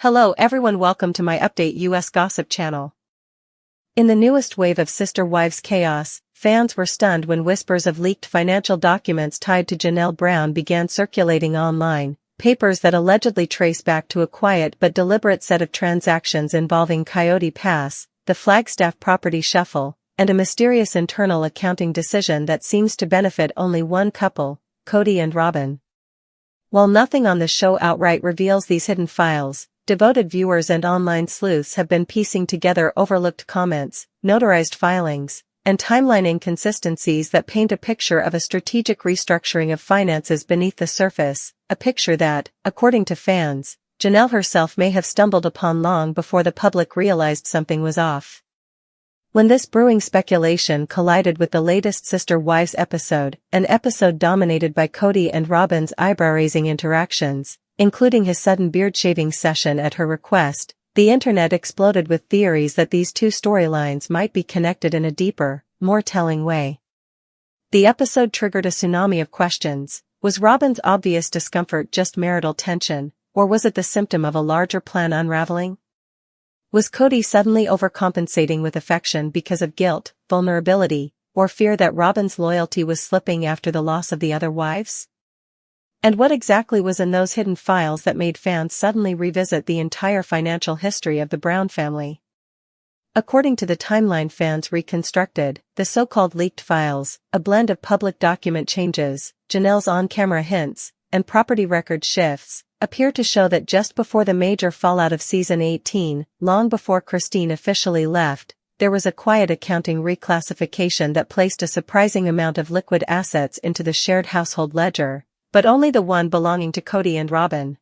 Hello everyone, welcome to my update US gossip channel. In the newest wave of sister wives chaos, fans were stunned when whispers of leaked financial documents tied to Janelle Brown began circulating online, papers that allegedly trace back to a quiet but deliberate set of transactions involving Kody Pass, the Flagstaff property shuffle, and a mysterious internal accounting decision that seems to benefit only one couple, Kody and Robyn. While nothing on the show outright reveals these hidden files, devoted viewers and online sleuths have been piecing together overlooked comments, notarized filings, and timeline inconsistencies that paint a picture of a strategic restructuring of finances beneath the surface, a picture that, according to fans, Janelle herself may have stumbled upon long before the public realized something was off. When this brewing speculation collided with the latest Sister Wives episode, an episode dominated by Kody and Robyn's eyebrow-raising interactions, including his sudden beard-shaving session at her request, the internet exploded with theories that these two storylines might be connected in a deeper, more telling way. The episode triggered a tsunami of questions. Was Robyn's obvious discomfort just marital tension, or was it the symptom of a larger plan unraveling? Was Kody suddenly overcompensating with affection because of guilt, vulnerability, or fear that Robyn's loyalty was slipping after the loss of the other wives? And what exactly was in those hidden files that made fans suddenly revisit the entire financial history of the Brown family? According to the timeline fans reconstructed, the so-called leaked files, a blend of public document changes, Janelle's on-camera hints, and property record shifts, appear to show that just before the major fallout of season 18, long before Christine officially left, there was a quiet accounting reclassification that placed a surprising amount of liquid assets into the shared household ledger, but only the one belonging to Kody and Robyn.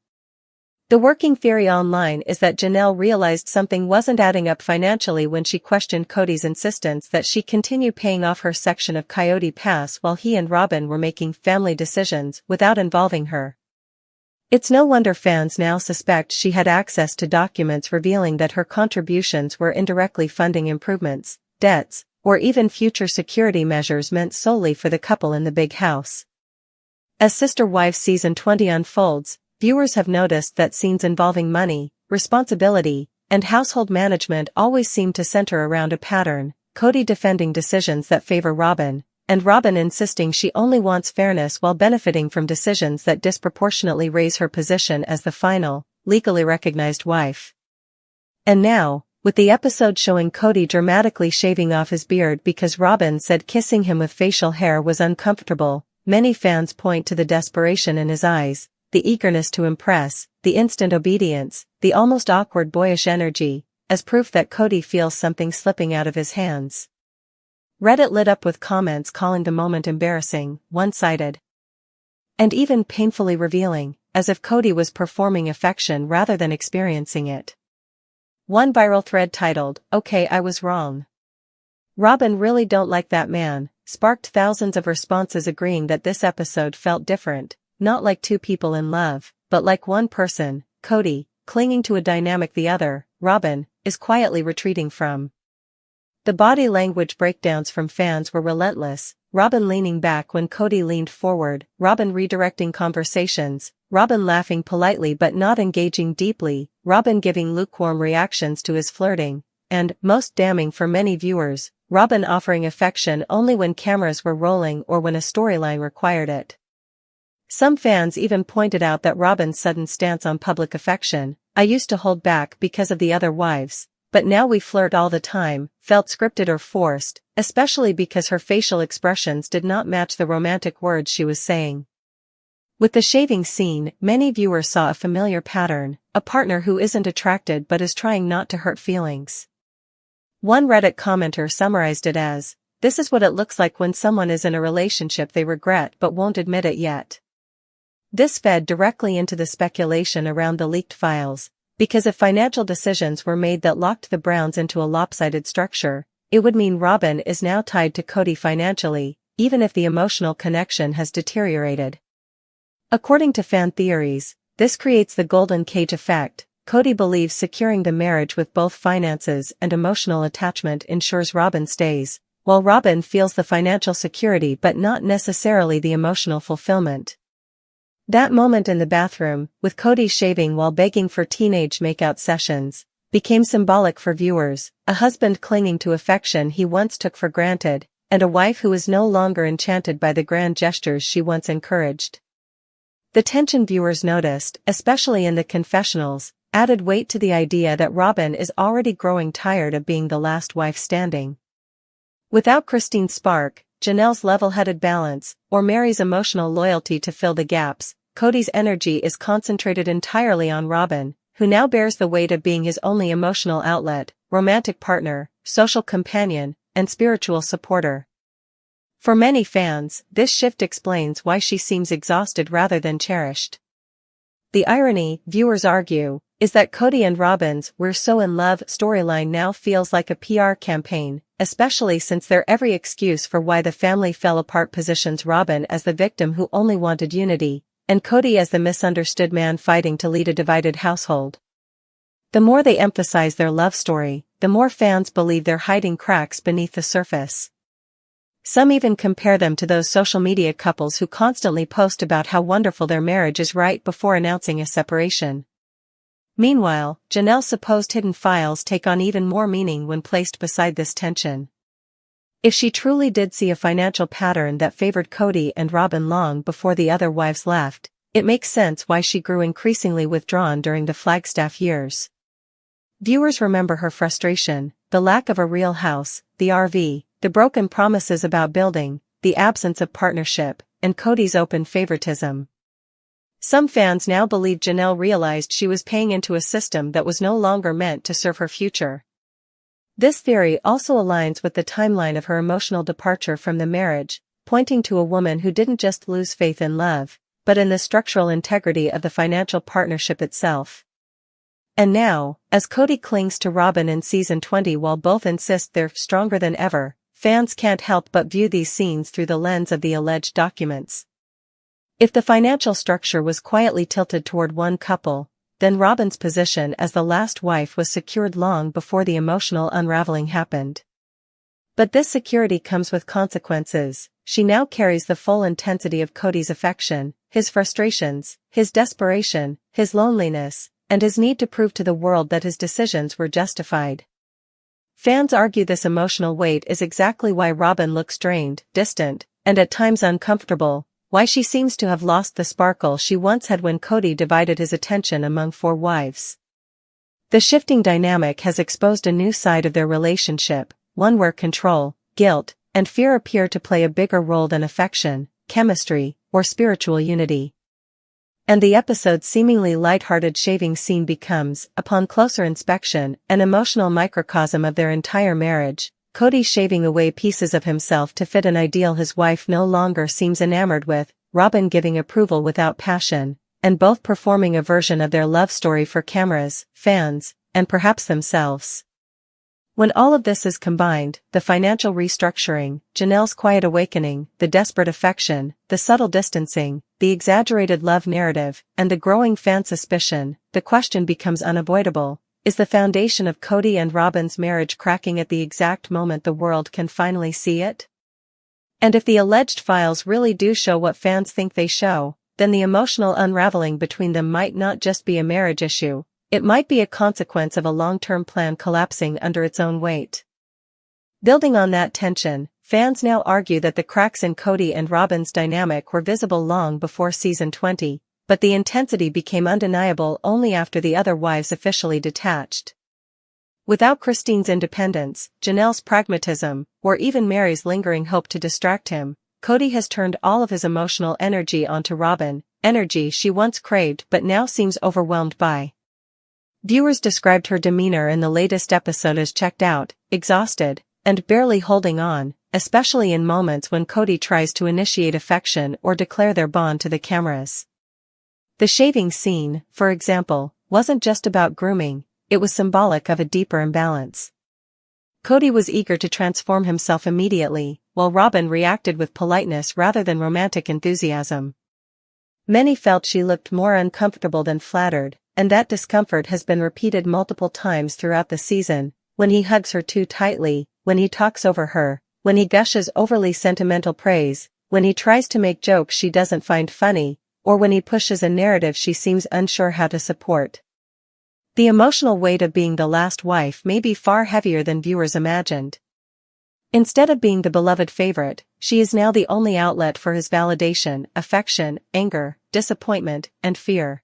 The working theory online is that Janelle realized something wasn't adding up financially when she questioned Kody's insistence that she continue paying off her section of Kody Pass while he and Robyn were making family decisions without involving her. It's no wonder fans now suspect she had access to documents revealing that her contributions were indirectly funding improvements, debts, or even future security measures meant solely for the couple in the big house. As Sister Wives season 20 unfolds, viewers have noticed that scenes involving money, responsibility, and household management always seem to center around a pattern: Kody defending decisions that favor Robyn, and Robyn insisting she only wants fairness while benefiting from decisions that disproportionately raise her position as the final, legally recognized wife. And now, with the episode showing Kody dramatically shaving off his beard because Robyn said kissing him with facial hair was uncomfortable, many fans point to the desperation in his eyes, the eagerness to impress, the instant obedience, the almost awkward boyish energy, as proof that Kody feels something slipping out of his hands. Reddit lit up with comments calling the moment embarrassing, one-sided, and even painfully revealing, as if Kody was performing affection rather than experiencing it. One viral thread titled, "Okay, I was wrong. Robyn really don't like that man," sparked thousands of responses agreeing that this episode felt different, not like two people in love, but like one person, Kody, clinging to a dynamic the other, Robyn, is quietly retreating from. The body language breakdowns from fans were relentless, Robyn leaning back when Kody leaned forward, Robyn redirecting conversations, Robyn laughing politely but not engaging deeply, Robyn giving lukewarm reactions to his flirting, and, most damning for many viewers, Robyn offering affection only when cameras were rolling or when a storyline required it. Some fans even pointed out that Robyn's sudden stance on public affection, "I used to hold back because of the other wives, but now we flirt all the time," felt scripted or forced, especially because her facial expressions did not match the romantic words she was saying. With the shaving scene, many viewers saw a familiar pattern: a partner who isn't attracted but is trying not to hurt feelings. One Reddit commenter summarized it as, "This is what it looks like when someone is in a relationship they regret but won't admit it yet." This fed directly into the speculation around the leaked files, because if financial decisions were made that locked the Browns into a lopsided structure, it would mean Robyn is now tied to Kody financially, even if the emotional connection has deteriorated. According to fan theories, this creates the golden cage effect. Kody believes securing the marriage with both finances and emotional attachment ensures Robyn stays, while Robyn feels the financial security but not necessarily the emotional fulfillment. That moment in the bathroom, with Kody shaving while begging for teenage makeout sessions, became symbolic for viewers, a husband clinging to affection he once took for granted, and a wife who is no longer enchanted by the grand gestures she once encouraged. The tension viewers noticed, especially in the confessionals, added weight to the idea that Robyn is already growing tired of being the last wife standing. Without Christine's spark, Janelle's level-headed balance, or Mary's emotional loyalty to fill the gaps, Kody's energy is concentrated entirely on Robyn, who now bears the weight of being his only emotional outlet, romantic partner, social companion, and spiritual supporter. For many fans, this shift explains why she seems exhausted rather than cherished. The irony, viewers argue, is that Kody and Robyn's "We're So in Love" storyline now feels like a PR campaign, especially since their every excuse for why the family fell apart positions Robyn as the victim who only wanted unity, and Kody as the misunderstood man fighting to lead a divided household. The more they emphasize their love story, the more fans believe they're hiding cracks beneath the surface. Some even compare them to those social media couples who constantly post about how wonderful their marriage is right before announcing a separation. Meanwhile, Janelle's supposed hidden files take on even more meaning when placed beside this tension. If she truly did see a financial pattern that favored Kody and Robyn long before the other wives left, it makes sense why she grew increasingly withdrawn during the Flagstaff years. Viewers remember her frustration, the lack of a real house, the RV, the broken promises about building, the absence of partnership, and Kody's open favoritism. Some fans now believe Janelle realized she was paying into a system that was no longer meant to serve her future. This theory also aligns with the timeline of her emotional departure from the marriage, pointing to a woman who didn't just lose faith in love, but in the structural integrity of the financial partnership itself. And now, as Kody clings to Robyn in season 20 while both insist they're stronger than ever, fans can't help but view these scenes through the lens of the alleged documents. If the financial structure was quietly tilted toward one couple, then Robyn's position as the last wife was secured long before the emotional unraveling happened. But this security comes with consequences. She now carries the full intensity of Kody's affection, his frustrations, his desperation, his loneliness, and his need to prove to the world that his decisions were justified. Fans argue this emotional weight is exactly why Robyn looks drained, distant, and at times uncomfortable, why she seems to have lost the sparkle she once had when Kody divided his attention among 4 wives. The shifting dynamic has exposed a new side of their relationship, one where control, guilt, and fear appear to play a bigger role than affection, chemistry, or spiritual unity. And the episode's seemingly light-hearted shaving scene becomes, upon closer inspection, an emotional microcosm of their entire marriage, Kody shaving away pieces of himself to fit an ideal his wife no longer seems enamored with, Robyn giving approval without passion, and both performing a version of their love story for cameras, fans, and perhaps themselves. When all of this is combined, the financial restructuring, Janelle's quiet awakening, the desperate affection, the subtle distancing, the exaggerated love narrative, and the growing fan suspicion, the question becomes unavoidable: is the foundation of Kody and Robyn's marriage cracking at the exact moment the world can finally see it? And if the alleged files really do show what fans think they show, then the emotional unraveling between them might not just be a marriage issue. It might be a consequence of a long-term plan collapsing under its own weight. Building on that tension, fans now argue that the cracks in Kody and Robyn's dynamic were visible long before season 20, but the intensity became undeniable only after the other wives officially detached. Without Christine's independence, Janelle's pragmatism, or even Mary's lingering hope to distract him, Kody has turned all of his emotional energy onto Robyn, energy she once craved but now seems overwhelmed by. Viewers described her demeanor in the latest episode as checked out, exhausted, and barely holding on, especially in moments when Kody tries to initiate affection or declare their bond to the cameras. The shaving scene, for example, wasn't just about grooming, it was symbolic of a deeper imbalance. Kody was eager to transform himself immediately, while Robyn reacted with politeness rather than romantic enthusiasm. Many felt she looked more uncomfortable than flattered, and that discomfort has been repeated multiple times throughout the season, when he hugs her too tightly, when he talks over her, when he gushes overly sentimental praise, when he tries to make jokes she doesn't find funny, or when he pushes a narrative she seems unsure how to support. The emotional weight of being the last wife may be far heavier than viewers imagined. Instead of being the beloved favorite, she is now the only outlet for his validation, affection, anger, disappointment, and fear.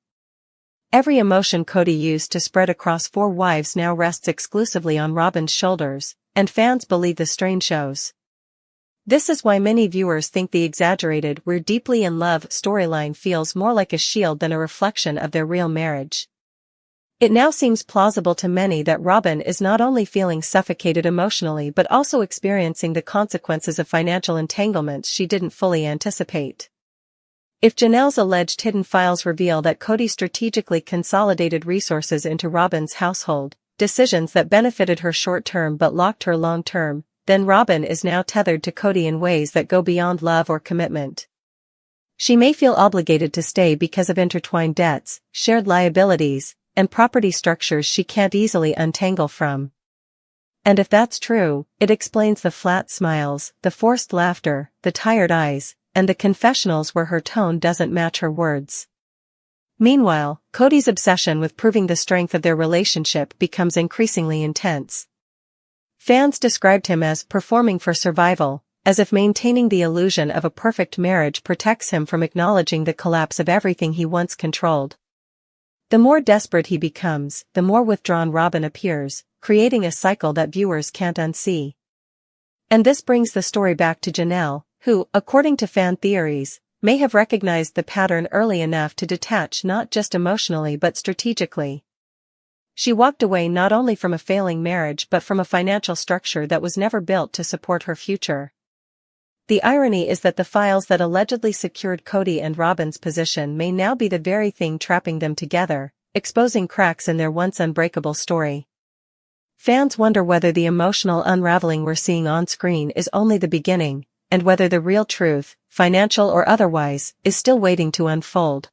Every emotion Kody used to spread across 4 wives now rests exclusively on Robyn's shoulders, and fans believe the strain shows. This is why many viewers think the exaggerated "we're deeply in love" storyline feels more like a shield than a reflection of their real marriage. It now seems plausible to many that Robyn is not only feeling suffocated emotionally but also experiencing the consequences of financial entanglements she didn't fully anticipate. If Janelle's alleged hidden files reveal that Kody strategically consolidated resources into Robyn's household, decisions that benefited her short-term but locked her long-term, then Robyn is now tethered to Kody in ways that go beyond love or commitment. She may feel obligated to stay because of intertwined debts, shared liabilities, and property structures she can't easily untangle from. And if that's true, it explains the flat smiles, the forced laughter, the tired eyes, and the confessionals where her tone doesn't match her words. Meanwhile, Kody's obsession with proving the strength of their relationship becomes increasingly intense. Fans described him as performing for survival, as if maintaining the illusion of a perfect marriage protects him from acknowledging the collapse of everything he once controlled. The more desperate he becomes, the more withdrawn Robyn appears, creating a cycle that viewers can't unsee. And this brings the story back to Janelle, who, according to fan theories, may have recognized the pattern early enough to detach not just emotionally but strategically. She walked away not only from a failing marriage but from a financial structure that was never built to support her future. The irony is that the files that allegedly secured Kody and Robyn's position may now be the very thing trapping them together, exposing cracks in their once unbreakable story. Fans wonder whether the emotional unraveling we're seeing on screen is only the beginning, and whether the real truth, financial or otherwise, is still waiting to unfold.